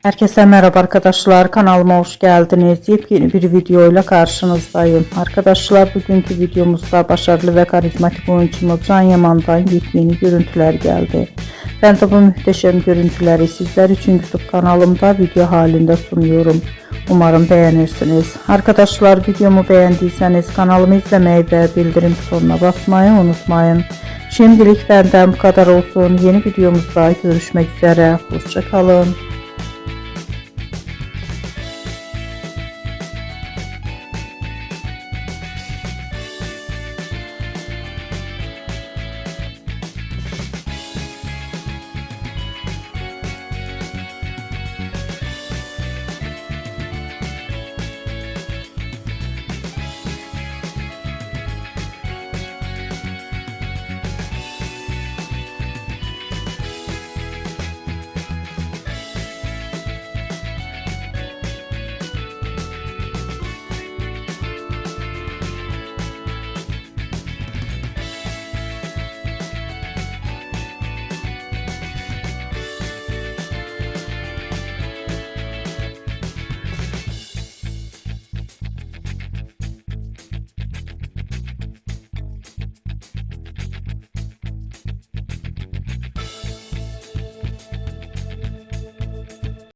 Herkese merhaba arkadaşlar, kanalıma hoş geldiniz. Yepyeni bir videoyla karşınızdayım. Arkadaşlar, bugünkü videomuzda başarılı ve karizmatik oyuncumuz Can Yaman'dan yepyeni görüntüler geldi. Ben de bu muhteşem görüntüleri sizler için YouTube kanalımda video halinde sunuyorum. Umarım beğenirsiniz. Arkadaşlar, videomu beğendiyseniz kanalımı izlemeyi ve bildirim butonuna basmayı unutmayın. Şimdilik benden bu kadar olsun. Yeni videomuzda görüşmek üzere. Hoşça kalın.